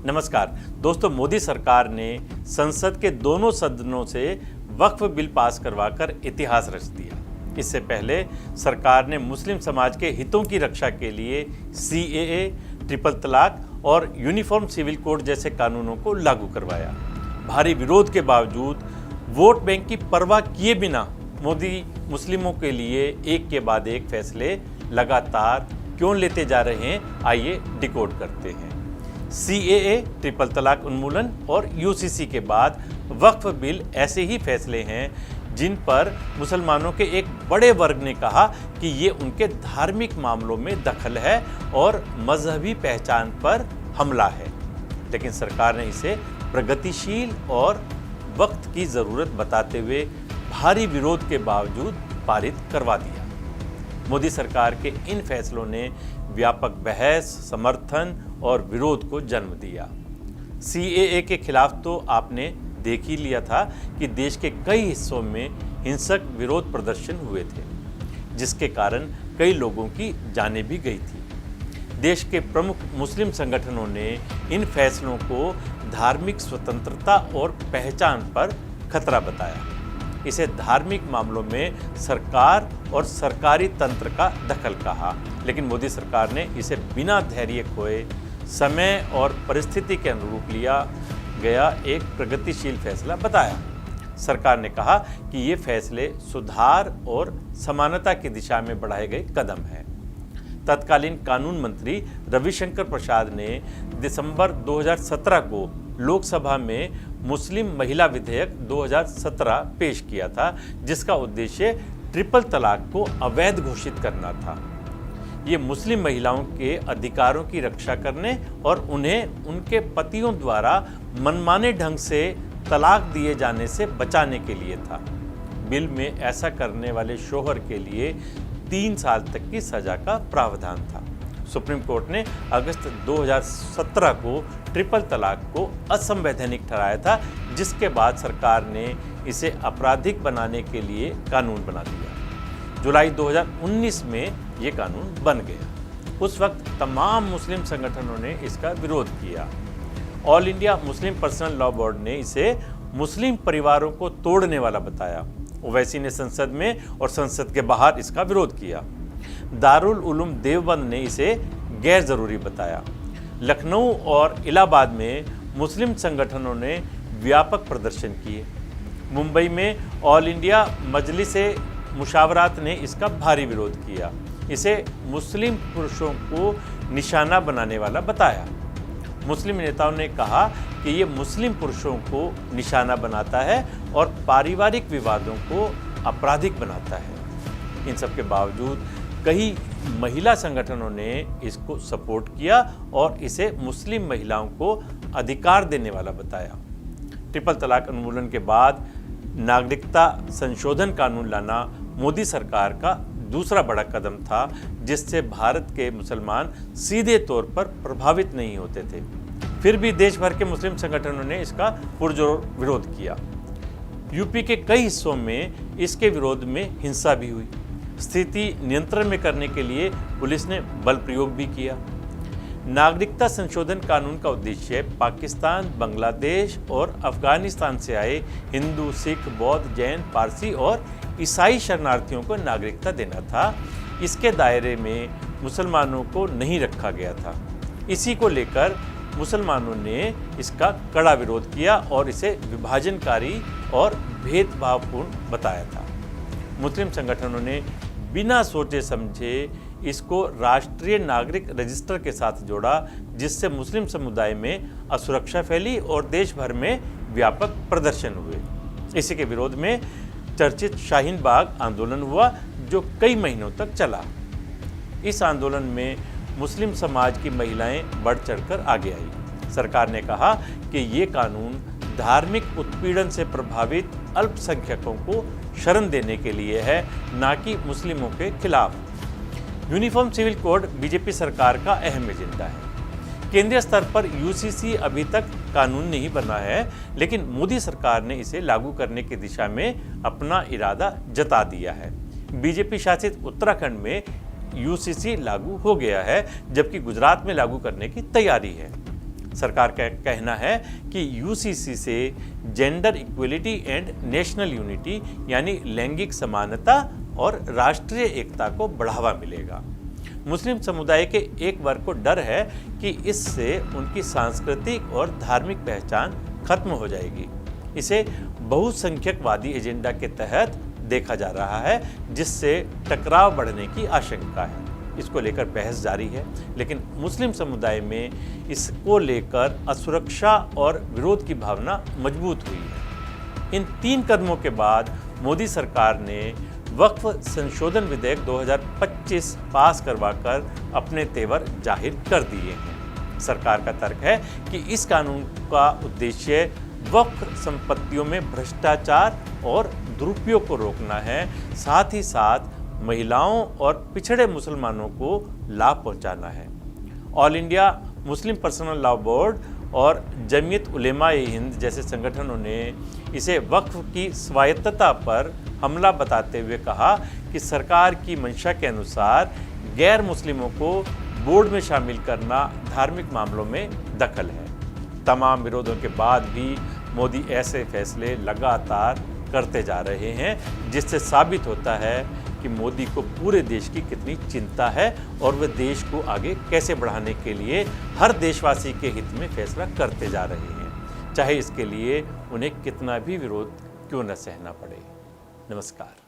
नमस्कार दोस्तों, मोदी सरकार ने संसद के दोनों सदनों से वक्फ बिल पास करवाकर इतिहास रच दिया। इससे पहले सरकार ने मुस्लिम समाज के हितों की रक्षा के लिए सीएए, ट्रिपल तलाक और यूनिफॉर्म सिविल कोड जैसे कानूनों को लागू करवाया। भारी विरोध के बावजूद वोट बैंक की परवाह किए बिना मोदी मुस्लिमों के लिए एक के बाद एक फैसले लगातार क्यों लेते जा रहे हैं, आइए डिकोड करते हैं। सीएए, ट्रिपल तलाक उन्मूलन और यूसीसी के बाद वक्फ बिल ऐसे ही फैसले हैं जिन पर मुसलमानों के एक बड़े वर्ग ने कहा कि ये उनके धार्मिक मामलों में दखल है और मजहबी पहचान पर हमला है। लेकिन सरकार ने इसे प्रगतिशील और वक्त की ज़रूरत बताते हुए भारी विरोध के बावजूद पारित करवा दिया। मोदी सरकार के इन फैसलों ने व्यापक बहस, समर्थन और विरोध को जन्म दिया। सीएए के खिलाफ तो आपने देख ही लिया था कि देश के कई हिस्सों में हिंसक विरोध प्रदर्शन हुए थे, जिसके कारण कई लोगों की जानें भी गई थी। देश के प्रमुख मुस्लिम संगठनों ने इन फैसलों को धार्मिक स्वतंत्रता और पहचान पर खतरा बताया। इसे धार्मिक मामलों में सरकार और सरकारी तंत्र का दखल कहा, लेकिन मोदी सरकार ने इसे बिना धैर्य खोए समय और परिस्थिति के अनुरूप लिया गया एक प्रगतिशील फैसला बताया। सरकार ने कहा कि ये फैसले सुधार और समानता की दिशा में बढ़ाए गए कदम हैं। तत्कालीन कानून मंत्री रविशंकर प्रसाद ने दिसंबर 2017 को लोकसभा में मुस्लिम महिला विधेयक 2017 पेश किया था, जिसका उद्देश्य ट्रिपल तलाक को अवैध घोषित करना था। ये मुस्लिम महिलाओं के अधिकारों की रक्षा करने और उन्हें उनके पतियों द्वारा मनमाने ढंग से तलाक दिए जाने से बचाने के लिए था। बिल में ऐसा करने वाले शोहर के लिए 3 साल तक की सजा का प्रावधान था। सुप्रीम कोर्ट ने अगस्त 2017 को ट्रिपल तलाक को असंवैधानिक ठहराया था, जिसके बाद सरकार ने इसे आपराधिक बनाने के लिए कानून बना दिया। जुलाई 2019 में ये कानून बन गया। उस वक्त तमाम मुस्लिम संगठनों ने इसका विरोध किया। All India Muslim personal law board ने इसे मुस्लिम परिवारों को तोड़ने वाला बताया। ओवैसी ने संसद में और संसद के बाहर इसका विरोध किया। दारुल उलूम देवबंद ने इसे गैर जरूरी बताया। लखनऊ और इलाहाबाद में मुस्लिम संगठनों ने व्यापक प्रदर्शन किए। मुंबई में ऑल इंडिया मजलिस-ए मुशावरात ने इसका भारी विरोध किया। इसे मुस्लिम पुरुषों को निशाना बनाने वाला बताया। मुस्लिम नेताओं ने कहा कि ये मुस्लिम पुरुषों को निशाना बनाता है और पारिवारिक विवादों को आपराधिक बनाता है। इन सब के बावजूद कई महिला संगठनों ने इसको सपोर्ट किया और इसे मुस्लिम महिलाओं को अधिकार देने वाला बताया। ट्रिपल तलाक उन्मूलन के बाद नागरिकता संशोधन कानून लाना मोदी सरकार का दूसरा बड़ा कदम था, जिससे भारत के मुसलमान सीधे तौर पर प्रभावित नहीं होते थे। फिर भी देश भर के मुस्लिम संगठनों ने इसका पुरजोर विरोध किया। यूपी के कई हिस्सों में इसके विरोध में हिंसा भी हुई। स्थिति नियंत्रण में करने के लिए पुलिस ने बल प्रयोग भी किया। नागरिकता संशोधन कानून का उद्देश्य पाकिस्तान, बांग्लादेश और अफगानिस्तान से आए हिंदू, सिख, बौद्ध, जैन, पारसी और ईसाई शरणार्थियों को नागरिकता देना था। इसके दायरे में मुसलमानों को नहीं रखा गया था। इसी को लेकर मुसलमानों ने इसका कड़ा विरोध किया और इसे विभाजनकारी और भेदभावपूर्ण बताया था। मुस्लिम संगठनों ने बिना सोचे समझे इसको राष्ट्रीय नागरिक रजिस्टर के साथ जोड़ा, जिससे मुस्लिम समुदाय में असुरक्षा फैली और देश भर में व्यापक प्रदर्शन हुए। इसी के विरोध में चर्चित शाहीन बाग आंदोलन हुआ, जो कई महीनों तक चला। इस आंदोलन में मुस्लिम समाज की महिलाएं बढ़ चढ़कर आगे आई। सरकार ने कहा कि ये कानून धार्मिक उत्पीड़न से प्रभावित अल्पसंख्यकों को शरण देने के लिए है, ना कि मुस्लिमों के खिलाफ। यूनिफॉर्म सिविल कोड बीजेपी सरकार का अहम एजेंडा है। केंद्रीय स्तर पर यूसीसी अभी तक कानून नहीं बना है, लेकिन मोदी सरकार ने इसे लागू करने की दिशा में अपना इरादा जता दिया है। बीजेपी शासित उत्तराखंड में यूसीसी लागू हो गया है, जबकि गुजरात में लागू करने की तैयारी है। सरकार का कहना है कि यूसीसी से gender equality and national unity यानी लैंगिक समानता और राष्ट्रीय एकता को बढ़ावा मिलेगा। मुस्लिम समुदाय के एक वर्ग को डर है कि इससे उनकी सांस्कृतिक और धार्मिक पहचान खत्म हो जाएगी। इसे बहुसंख्यकवादी एजेंडा के तहत देखा जा रहा है, जिससे टकराव बढ़ने की आशंका है। इसको लेकर बहस जारी है, लेकिन मुस्लिम समुदाय में इसको लेकर असुरक्षा और विरोध की भावना मजबूत हुई है। इन 3 कदमों के बाद मोदी सरकार ने वक्फ संशोधन विधेयक 2025 पास करवाकर अपने तेवर जाहिर कर दिए हैं। सरकार का तर्क है कि इस कानून का उद्देश्य वक्फ संपत्तियों में भ्रष्टाचार और दुरुपयोग को रोकना है, साथ ही साथ महिलाओं और पिछड़े मुसलमानों को लाभ पहुंचाना है। All India Muslim personal law board और जमीयत उलेमा-ए हिंद जैसे संगठनों ने इसे वक्फ की स्वायत्तता पर हमला बताते हुए कहा कि सरकार की मंशा के अनुसार गैर मुस्लिमों को बोर्ड में शामिल करना धार्मिक मामलों में दखल है। तमाम विरोधों के बाद भी मोदी ऐसे फैसले लगातार करते जा रहे हैं, जिससे साबित होता है कि मोदी को पूरे देश की कितनी चिंता है और वे देश को आगे कैसे बढ़ाने के लिए हर देशवासी के हित में फैसला करते जा रहे हैं, चाहे इसके लिए उन्हें कितना भी विरोध क्यों न सहना पड़े। नमस्कार।